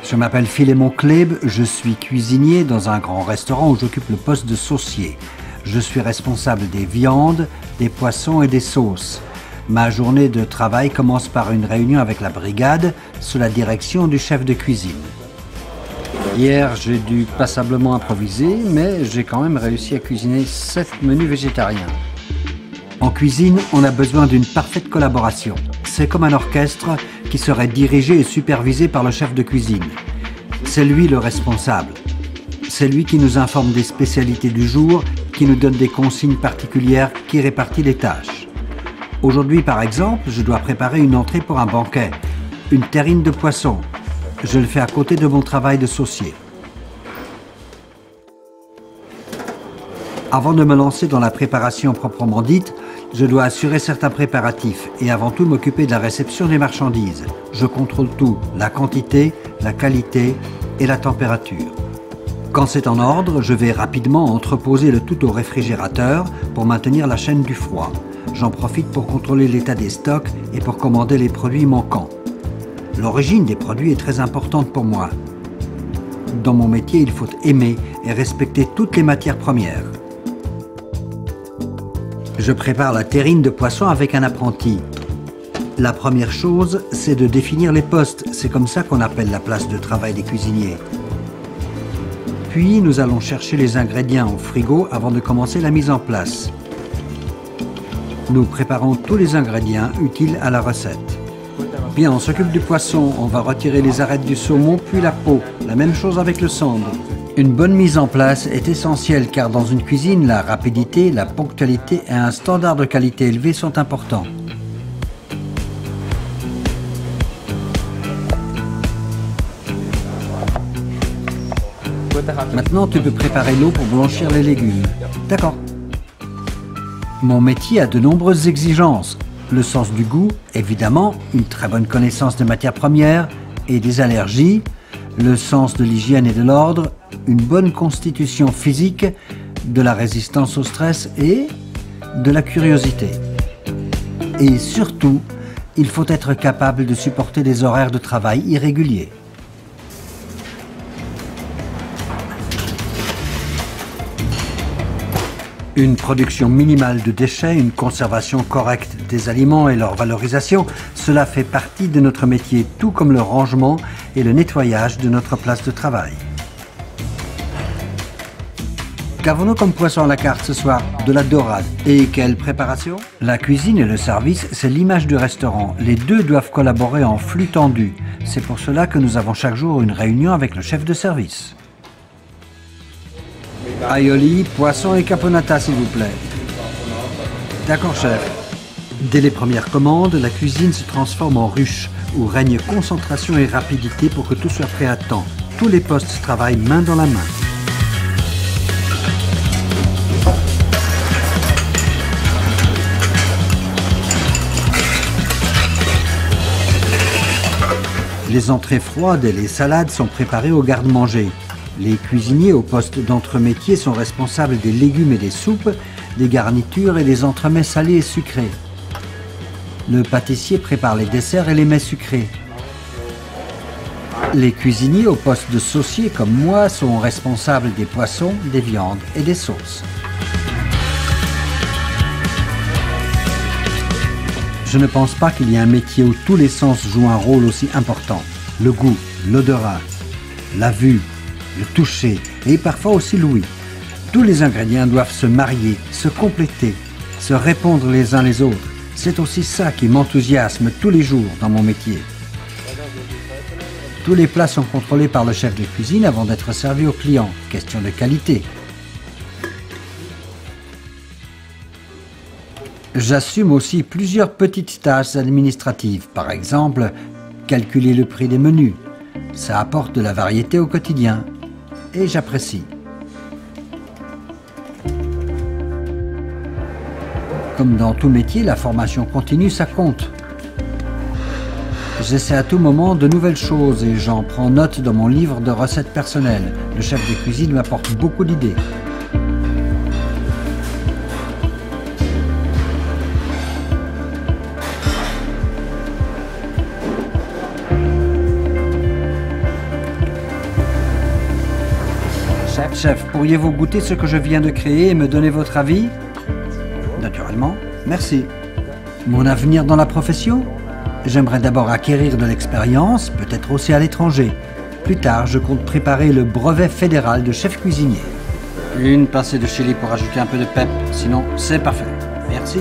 Je m'appelle Philémon Kleb, je suis cuisinier dans un grand restaurant où j'occupe le poste de saucier. Je suis responsable des viandes, des poissons et des sauces. Ma journée de travail commence par une réunion avec la brigade sous la direction du chef de cuisine. Hier, j'ai dû passablement improviser, mais j'ai quand même réussi à cuisiner 7 menus végétariens. En cuisine, on a besoin d'une parfaite collaboration. C'est comme un orchestre qui serait dirigé et supervisé par le chef de cuisine. C'est lui le responsable. C'est lui qui nous informe des spécialités du jour, qui nous donne des consignes particulières, qui répartit les tâches. Aujourd'hui, par exemple, je dois préparer une entrée pour un banquet, une terrine de poisson. Je le fais à côté de mon travail de saucier. Avant de me lancer dans la préparation proprement dite, je dois assurer certains préparatifs et avant tout m'occuper de la réception des marchandises. Je contrôle tout, la quantité, la qualité et la température. Quand c'est en ordre, je vais rapidement entreposer le tout au réfrigérateur pour maintenir la chaîne du froid. J'en profite pour contrôler l'état des stocks et pour commander les produits manquants. L'origine des produits est très importante pour moi. Dans mon métier, il faut aimer et respecter toutes les matières premières. Je prépare la terrine de poisson avec un apprenti. La première chose, c'est de définir les postes. C'est comme ça qu'on appelle la place de travail des cuisiniers. Puis, nous allons chercher les ingrédients au frigo avant de commencer la mise en place. Nous préparons tous les ingrédients utiles à la recette. Bien, on s'occupe du poisson, on va retirer les arêtes du saumon puis la peau. La même chose avec le sambre. Une bonne mise en place est essentielle car dans une cuisine, la rapidité, la ponctualité et un standard de qualité élevé sont importants. Maintenant, tu peux préparer l'eau pour blanchir les légumes. D'accord. Mon métier a de nombreuses exigences. Le sens du goût, évidemment, une très bonne connaissance des matières premières et des allergies, le sens de l'hygiène et de l'ordre, une bonne constitution physique, de la résistance au stress et de la curiosité. Et surtout, il faut être capable de supporter des horaires de travail irréguliers. Une production minimale de déchets, une conservation correcte des aliments et leur valorisation, cela fait partie de notre métier, tout comme le rangement et le nettoyage de notre place de travail. Qu'avons-nous comme poisson à la carte ce soir? De la dorade. Et quelle préparation? La cuisine et le service, c'est l'image du restaurant. Les deux doivent collaborer en flux tendu. C'est pour cela que nous avons chaque jour une réunion avec le chef de service. Aioli, poisson et caponata, s'il vous plaît. D'accord, chef. Dès les premières commandes, la cuisine se transforme en ruche, où règne concentration et rapidité pour que tout soit prêt à temps. Tous les postes travaillent main dans la main. Les entrées froides et les salades sont préparées au garde-manger. Les cuisiniers au poste d'entremétier sont responsables des légumes et des soupes, des garnitures et des entremets salés et sucrés. Le pâtissier prépare les desserts et les mets sucrés. Les cuisiniers au poste de saucier comme moi sont responsables des poissons, des viandes et des sauces. Je ne pense pas qu'il y ait un métier où tous les sens jouent un rôle aussi important. Le goût, l'odorat, la vue, le toucher et parfois aussi l'ouïe. Tous les ingrédients doivent se marier, se compléter, se répondre les uns les autres. C'est aussi ça qui m'enthousiasme tous les jours dans mon métier. Tous les plats sont contrôlés par le chef de cuisine avant d'être servis aux clients. Question de qualité. J'assume aussi plusieurs petites tâches administratives. Par exemple, calculer le prix des menus. Ça apporte de la variété au quotidien. Et j'apprécie. Comme dans tout métier, la formation continue, ça compte. J'essaie à tout moment de nouvelles choses et j'en prends note dans mon livre de recettes personnelles. Le chef de cuisine m'apporte beaucoup d'idées. Chef, pourriez-vous goûter ce que je viens de créer et me donner votre avis? Naturellement, merci. Mon avenir dans la profession? J'aimerais d'abord acquérir de l'expérience, peut-être aussi à l'étranger. Plus tard, je compte préparer le brevet fédéral de chef cuisinier. Une pincée de chili pour ajouter un peu de pep, sinon c'est parfait. Merci.